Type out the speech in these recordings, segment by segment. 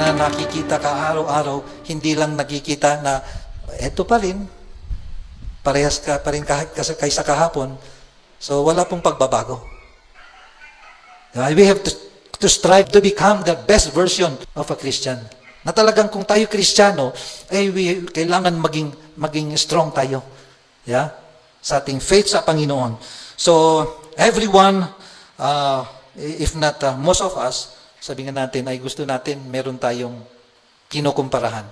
na nakikita ka araw-araw, hindi lang nakikita na eto pa rin, parehas ka pa rin kaysa kahapon. So wala pong pagbabago. We have to strive to become the best version of a Christian. Na talagang kung tayo Kristiyano, kailangan maging strong tayo. Yeah? Sa ating faith sa Panginoon. So, everyone, if not most of us, sabi nga natin, ay gusto natin, meron tayong kinukumparahan.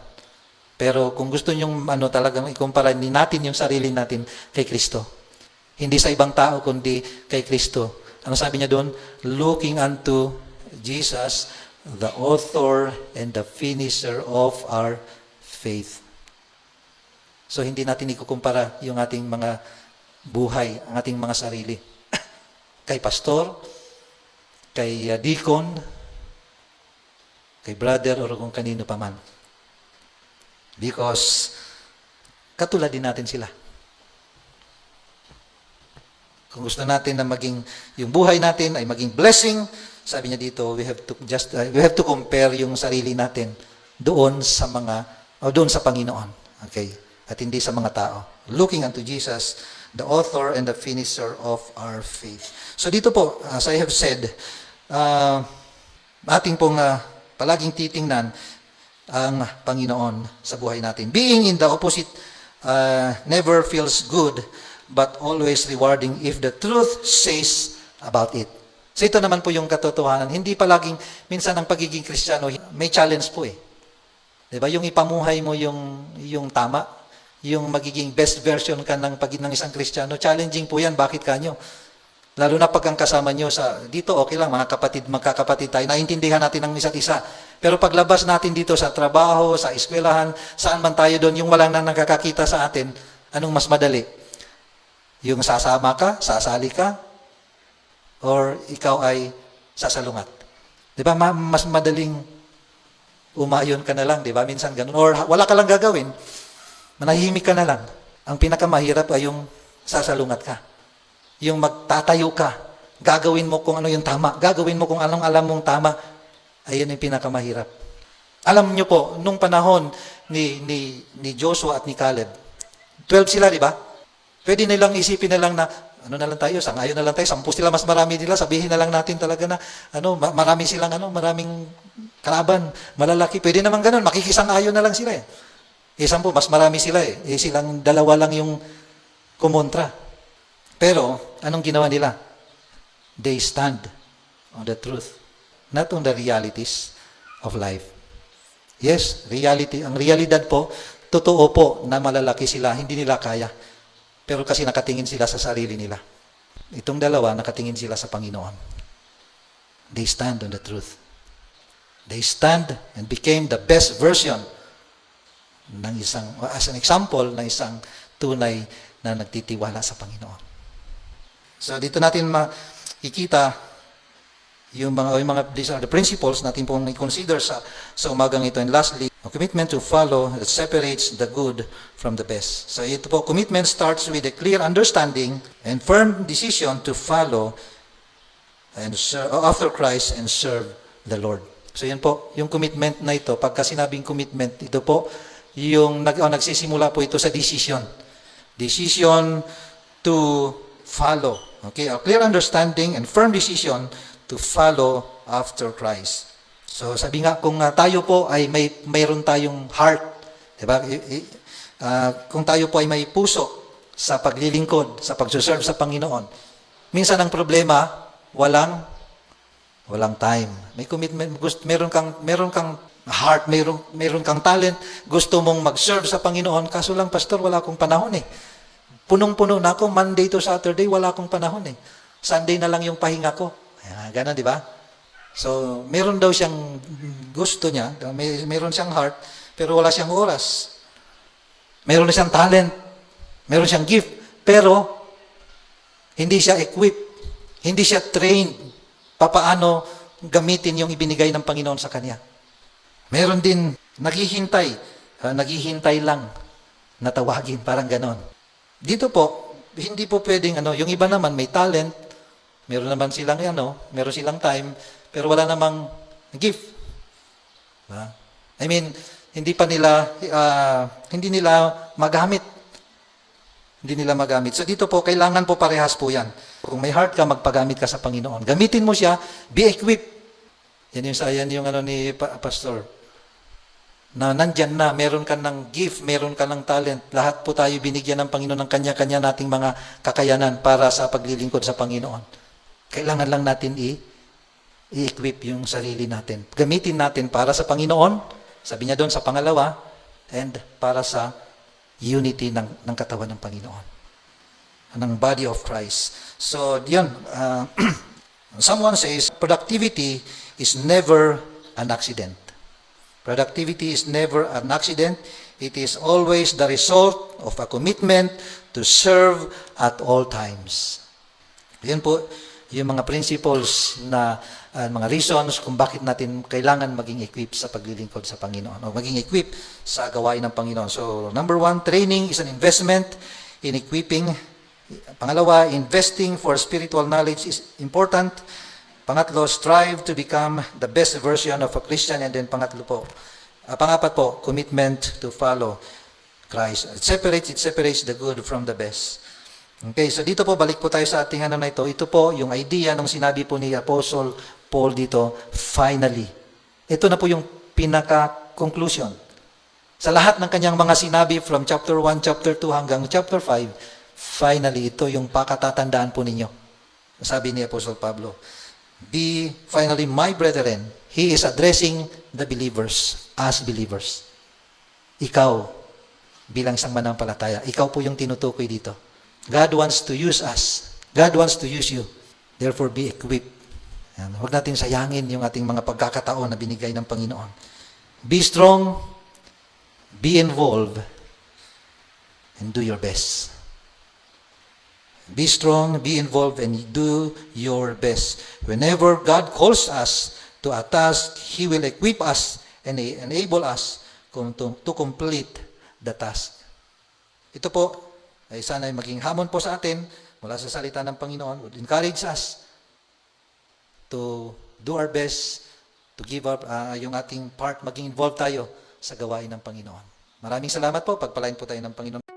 Pero kung gusto nyong talagang ikumpara natin yung sarili natin kay Kristo. Hindi sa ibang tao, kundi kay Kristo. Ano sabi niya doon? Looking unto Jesus, the author and the finisher of our faith. So hindi natin ikukumpara yung ating mga buhay, ang ating mga sarili. Kay pastor, kay deacon, kay brother, o kung kanino pa man. Because katulad din natin sila. Kung gusto natin na maging yung buhay natin ay maging blessing, sabi niya dito, we have to compare yung sarili natin doon sa doon sa Panginoon. Okay? At hindi sa mga tao. Looking unto Jesus, the author and the finisher of our faith. So dito po, as I have said, ating pong palaging titingnan ang Panginoon sa buhay natin. Being in the opposite never feels good, but always rewarding if the truth says about it. So ito naman po yung katotohanan. Hindi palaging, minsan ang pagiging Kristiyano, may challenge po eh. Diba? Yung ipamuhay mo yung tama, yung magiging best version ka ng isang Kristiyano, challenging po yan. Bakit kanyo? Lalo na pag ang kasama nyo dito, okay lang, magkakapatid tayo, naintindihan natin ang isa't isa. Pero paglabas natin dito sa trabaho, sa eskwelahan, saan man tayo doon, yung walang nang nakakakita sa atin, anong mas madali? Yung sasama ka, sasali ka, or ikaw ay sasalungat? Di ba, mas madaling umayon ka na lang, di ba? Minsan ganun. Or wala ka lang gagawin, manahimik ka na lang. Ang pinakamahirap ay yung sasalungat ka. Yung magtatayo ka, gagawin mo kung ano yung tama, gagawin mo kung anong alam mong tama, ayun yung pinakamahirap. Alam nyo po, nung panahon ni Joshua at ni Caleb, 12 sila, di ba? Pwede nilang isipin na lang na, ano na lang tayo, sangayon na lang tayo, 10 sila, mas marami nila, sabihin na lang natin talaga na, marami silang, maraming kalaban, malalaki. Pwede naman ganun, makikisang-ayon na lang sila eh. 10, mas marami sila eh. Silang dalawa lang yung kumontra. Pero, anong ginawa nila? They stand on the truth, not on the realities of life. Yes, reality. Ang realidad po, totoo po na malalaki sila, hindi nila kaya. Pero kasi nakatingin sila sa sarili nila. Itong dalawa, nakatingin sila sa Panginoon. They stand on the truth. They stand and became the best version ng as an example, ng isang tunay na nagtitiwala sa Panginoon. So dito natin makikita yung mga these are the principles natin pong i-consider sa umagang ito. And lastly, a commitment to follow that separates the good from the best. So ito po, commitment starts with a clear understanding and firm decision to follow and serve after Christ and serve the Lord. So yan po, yung commitment na ito, pagka sinabing commitment, ito po, yung nagsisimula po ito sa decision. Decision to follow. Okay, a clear understanding and firm decision to follow after Christ. So sabi nga, kung tayo po ay mayroon tayong heart, diba? Kung tayo po ay may puso sa paglilingkod, sa pagsuserve sa Panginoon, minsan ang problema, walang time. May commitment, meron kang heart, meron kang talent, gusto mong mag-serve sa Panginoon, kaso lang, pastor, wala akong panahon eh. Punong-puno na ako, Monday to Saturday, wala akong panahon eh. Sunday na lang yung pahinga ko. Ganun, di ba? So, meron daw siyang gusto niya, meron siyang heart, pero wala siyang oras. Meron siyang talent, meron siyang gift, pero hindi siya equipped, hindi siya trained papaano gamitin yung ibinigay ng Panginoon sa kanya. Meron din naghihintay lang na tawagin, parang ganon. Dito po, hindi po pwedeng yung iba naman may talent, meron naman silang meron silang time, pero wala namang gift. I mean, hindi nila magamit. Hindi nila magamit. So dito po, kailangan po parehas po yan. Kung may heart ka, magpagamit ka sa Panginoon. Gamitin mo siya, be equipped. Yan yung ano ni Pastor. Na nandyan na, meron ka ng gift, meron ka ng talent. Lahat po tayo binigyan ng Panginoon ng kanya-kanya nating mga kakayanan para sa paglilingkod sa Panginoon. Kailangan lang natin i-equip yung sarili natin. Gamitin natin para sa Panginoon, sabi niya doon sa pangalawa, and para sa unity ng katawan ng Panginoon, ng body of Christ. So, yun. Someone says, productivity is never an accident. Productivity is never an accident. It is always the result of a commitment to serve at all times. Yan po yung mga principles na mga reasons kung bakit natin kailangan maging equipped sa paglilingkod sa Panginoon o maging equipped sa gawain ng Panginoon. So, number 1, training is an investment in equipping. Pangalawa, investing for spiritual knowledge is important. Pangatlo, strive to become the best version of a Christian. And then pangapat po, commitment to follow Christ. It separates the good from the best. Okay, so dito po, balik po tayo sa ating ano na ito. Ito po, yung idea nung sinabi po ni Apostle Paul dito, finally. Ito na po yung pinaka-conclusion. Sa lahat ng kanyang mga sinabi from chapter 1, chapter 2 hanggang chapter 5, finally, ito yung pakatatandaan po ninyo. Sabi ni Apostle Pablo, be finally my brethren. He is addressing the believers as believers. Ikaw, bilang isang manampalataya, ikaw po yung tinutukoy dito. God wants to use us. God wants to use you. Therefore, be equipped. Huwag natin sayangin yung ating mga pagkakataon na binigay ng Panginoon. Be strong, be involved, and do your best. Be strong, be involved, and do your best. Whenever God calls us to a task, He will equip us and enable us to complete the task. Ito po, ay sana ay maging hamon po sa atin mula sa salita ng Panginoon. Would encourage us to do our best, to give up yung ating part, maging involved tayo sa gawain ng Panginoon. Maraming salamat po. Pagpalain po tayo ng Panginoon.